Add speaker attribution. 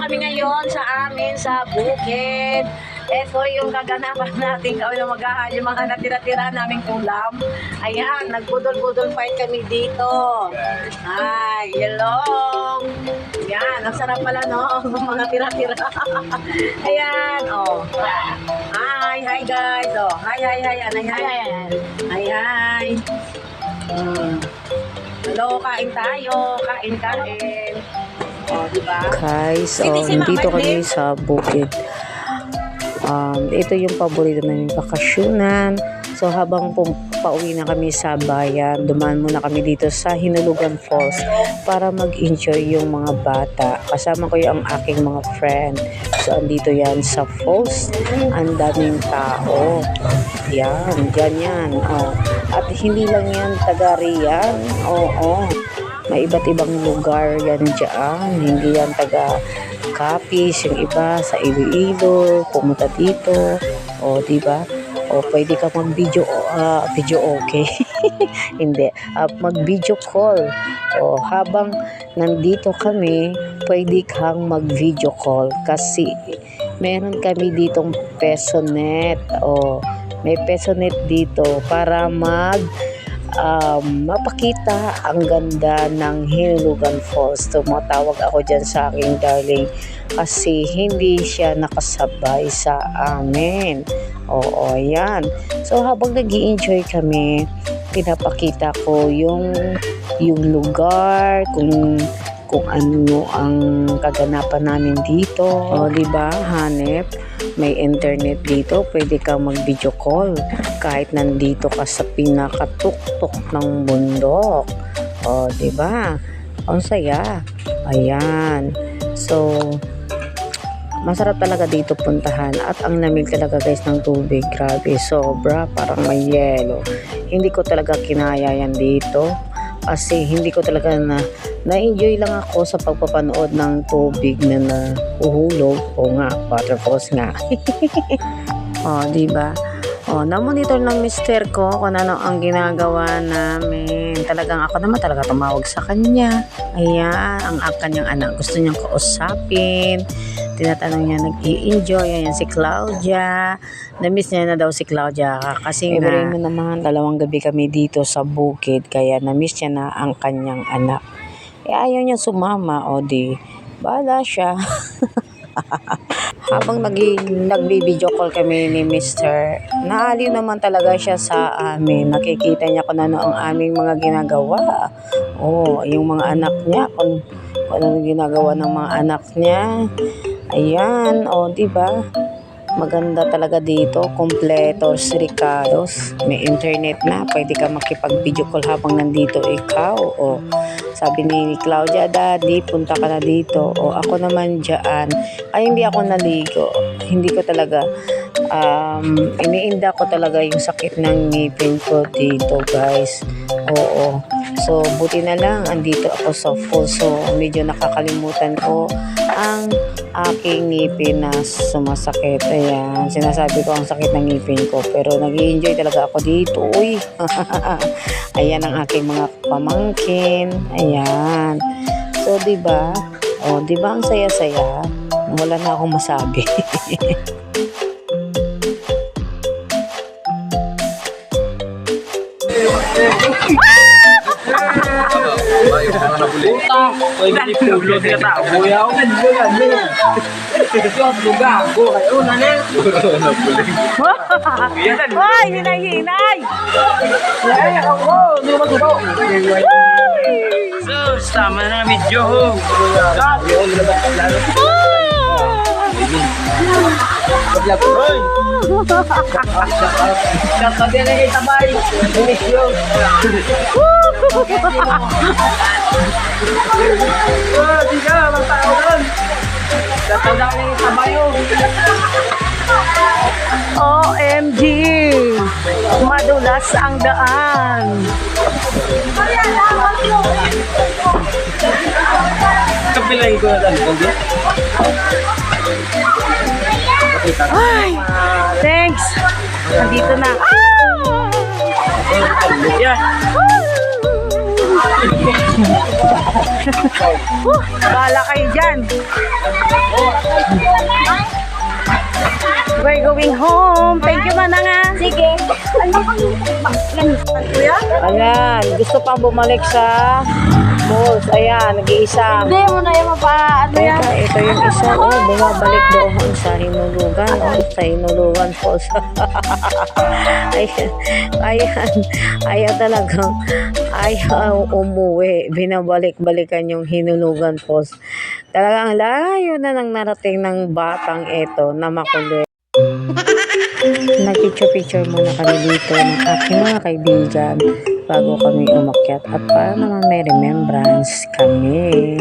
Speaker 1: kami ngayon sa amin sa bukid. Ito yung kaganapan natin kami na maghahan yung mga natira-tira naming ulam. Ayan, nagbudol-budol fight kami dito. Ay, hello! Yan, ang sarap pala no, mga tira-tira. Ayan, oh. Hi guys. Oh, hi. Hi. Hello, kain tayo. Kain. Oh, diba?
Speaker 2: Guys, dito kami sa bukid. Ito yung paborito naming bakasyonan. So habang pauwi na kami sa bayan, dumaan muna kami dito sa Hinulugan Falls para mag-enjoy yung mga bata. Kasama ko yung aking mga friend. So andito yan sa falls. Ang daming tao. Yan, dyan. Oh. At hindi lang yan taga Rian. Oo. May iba't ibang lugar yan dyan. Hindi yan taga Capiz, yung iba sa Iloilo, pumunta dito. O, diba? O, pwede ka mag-video, video okay. Hindi. Mag-video call. O, habang nandito kami, pwede kang mag-video call kasi meron kami ditong Pesonet. O, may Pesonet dito para mapakita ang ganda ng Hinulugan Falls. Tumatawag ako dyan sa aking darling kasi hindi siya nakasabay sa amin. Oo, yan. So habang nag-i-enjoy kami, pinapakita ko yung lugar, kung ano ang kaganapan namin dito. O, diba, hanep? May internet dito, pwede kang mag-video call kahit nandito ka sa pinakatuktok ng bundok. O, diba? Ang saya. Ayan. So, masarap talaga dito puntahan at ang lamig talaga guys ng tubig. Grabe, sobra. Parang may yelo. Hindi ko talaga kinaya yan dito kasi hindi ko talaga na-enjoy lang ako sa pagpapanood ng tubig na nahuhulog. O nga, waterfalls nga. O, diba? O, na-monitor ng mister ko kung ano ang ginagawa namin. Talagang ako naman talaga tumawag sa kanya. Ayan, ang kanyang anak gusto niyang kausapin. Tinatanong niya, nag-i-enjoy. Ayan, si Claudia. Na-miss niya na daw si Claudia. Kasi nga, mo naman, 2 gabi kami dito sa bukid. Kaya na-miss niya na ang kanyang anak. Ayaw niya sumama. O di, bahala siya. Habang nagbi-video call kami ni Mr. Naaliw naman talaga siya sa amin. Nakikita niya kung ano ang aming mga ginagawa. O, yung mga anak niya. Kung ano ginagawa ng mga anak niya. Ayan, o, diba? Maganda talaga dito. Kompleto, Ricados. May internet na. Pwede ka makipag-video call habang nandito ikaw. O, sabi ni Claudia, Daddy, punta ka na dito. O, ako naman dyan. Ay, hindi ako naligo. Hindi ko talaga, iniinda ko talaga yung sakit ng ngipin ko dito, guys. Oo. So, buti na lang, andito ako sa falls. So, medyo nakakalimutan ko ang aking ngipin na sumasakit. Ayan, sinasabi ko ang sakit ng ngipin ko. Pero nag-i-enjoy talaga ako dito. Uy! Ayan ang aking mga pamangkin. Ayan. So, diba? O, diba ang saya-saya? Wala na akong masabi.
Speaker 1: Hoy, hinay!
Speaker 3: Sus, tama na video.
Speaker 1: OMG! Madulas ang daan.
Speaker 3: Kapilahin ko na lang.
Speaker 1: Ay, thanks. Nandito na.
Speaker 3: Yeah.
Speaker 2: Bahala kayo dyan. We're going home. Thank you, Mananga.
Speaker 1: Sige. Ano bang kuya?
Speaker 2: Ayan, gusto pang bumalik sa malls. Ayan, nag-iisa.
Speaker 1: Hindi mo na yung ano yan.
Speaker 2: Ito yung isa. Oh, bumabalik doon sa Hinulugan. Oh, sa Hinulugan Falls. Ayan. Ayaw talagang ayaw umuwi. Binabalik-balikan yung Hinulugan Falls. Talagang layo na nang narating ng batang ito na makulit. Nag-picture muna kami dito ng aking mga kaibigan bago kami umakyat at para naman may remembrance kami.